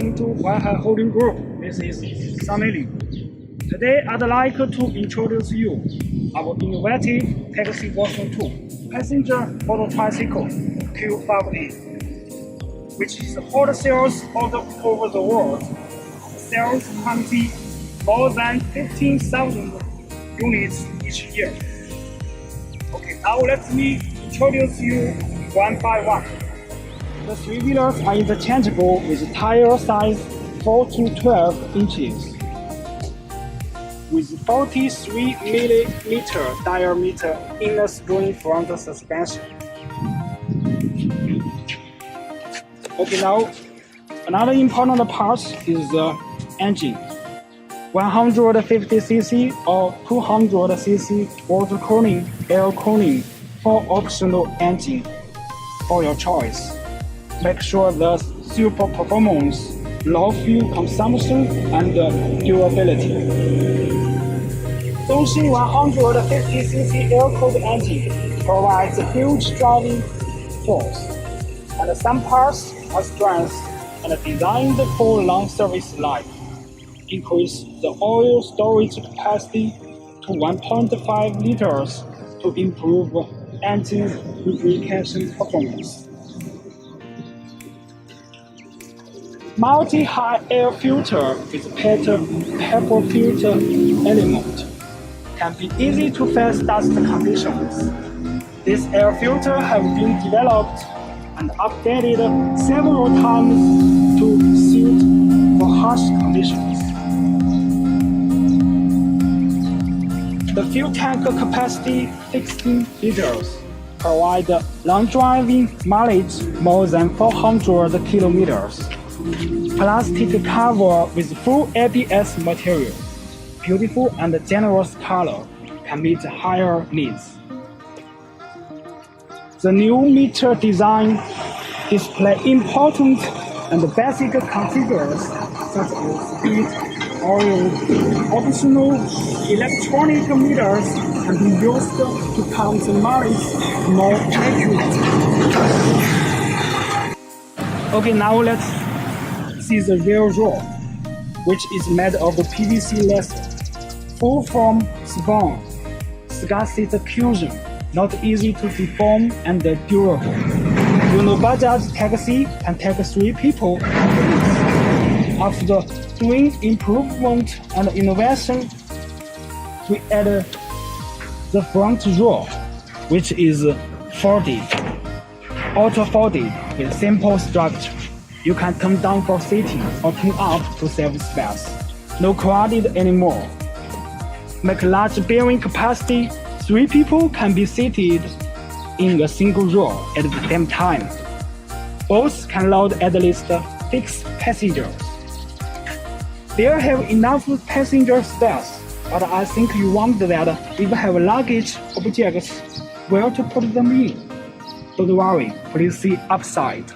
welcome to Huaihai Holding Group. This is Sunny. Today I'd like to introduce you our innovative taxi version 2, passenger motor tricycle Q5N, which is wholesales all over the world. Sales quantity more than 15,000 units each year. Okay, now let me introduce you one by one. The three wheels are interchangeable with tire size 4 to 12 inches, with 43mm diameter inner spring front suspension. Okay, now another important part is the engine. 150cc or 200cc water cooling, air cooling, for optional engine for your choice. Make sure the super performance, low fuel consumption, and durability. Zongshen 150cc air-cooled engine provides huge driving force, and some parts are strength and designed for long service life. Increase the oil storage capacity to 1.5 liters to improve engine lubrication performance. Multi-high air filter with pepper filter element can be easy to face dust conditions. This air filter has been developed and updated several times to suit for harsh conditions. The fuel tank capacity 16 liters provide long driving mileage more than 400 kilometers. Plastic cover with full ABS material, beautiful and generous color can meet higher needs. The new meter design display important and basic configures such as speed, oil, optional electronic meters can be used to count mileage more accurately. Okay, now let's see the rear row, which is made of PVC laser, full form spun, scarcity cushion, not easy to deform and durable. Bajaj taxi can take 3 people after doing improvement and innovation. We add the front row, which is folded, auto-folded with simple structure. You can turn down for sitting or turn up to save space. No crowded anymore. Make large bearing capacity. 3 people can be seated in a single row at the same time. Both can load at least 6 passengers. There have enough passenger space, but I think you wonder that if you have luggage objects, where to put them in. Don't worry, please see upside.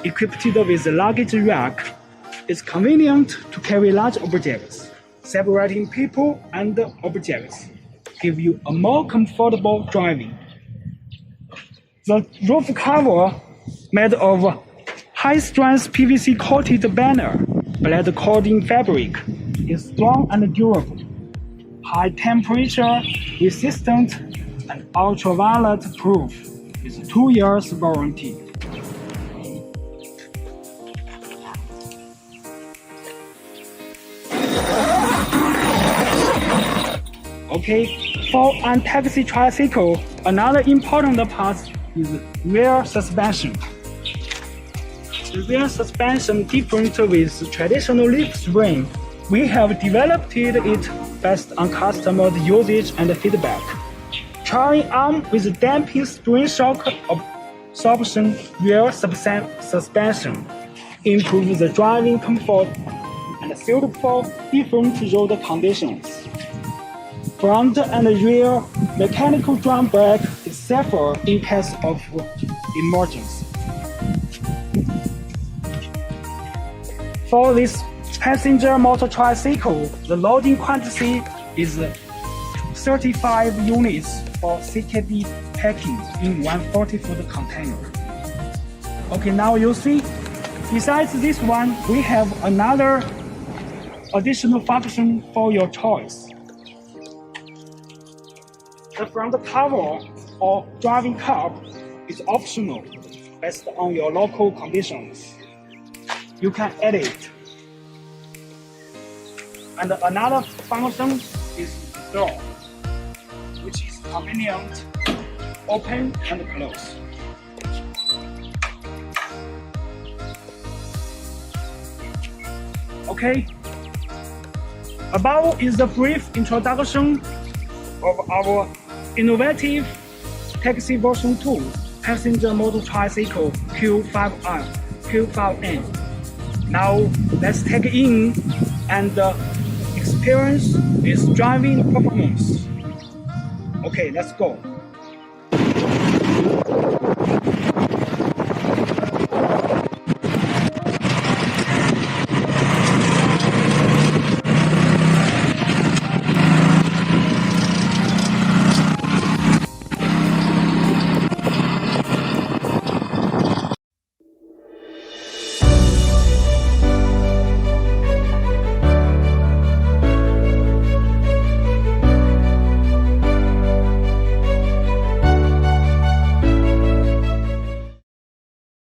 Equipped with a luggage rack, it's convenient to carry large objects. Separating people and objects give you a more comfortable driving. The roof cover, made of high-strength PVC coated banner, blade cording fabric, is strong and durable, high temperature resistant, and ultraviolet proof with 2 years warranty. Okay, for a taxi tricycle, another important part is rear suspension. The rear suspension different with traditional leaf spring. We have developed it based on customer usage and feedback. Trying on with damping spring shock absorption rear suspension improves the driving comfort and suitable for different road conditions. Front and rear mechanical drum brake is safer in case of emergency. For this passenger motor tricycle, the loading quantity is 35 units for CKD packing in 140-foot container. Okay, now you see Besides this one, we have another additional function for your choice. The front cover or driving curb is optional based on your local conditions. You can edit it. And another function is door, which is convenient, open and close. Okay. Above is a brief introduction of our innovative taxi version 2 passenger motor tricycle Q5N. Now let's take in and experience its driving performance. Okay, let's go.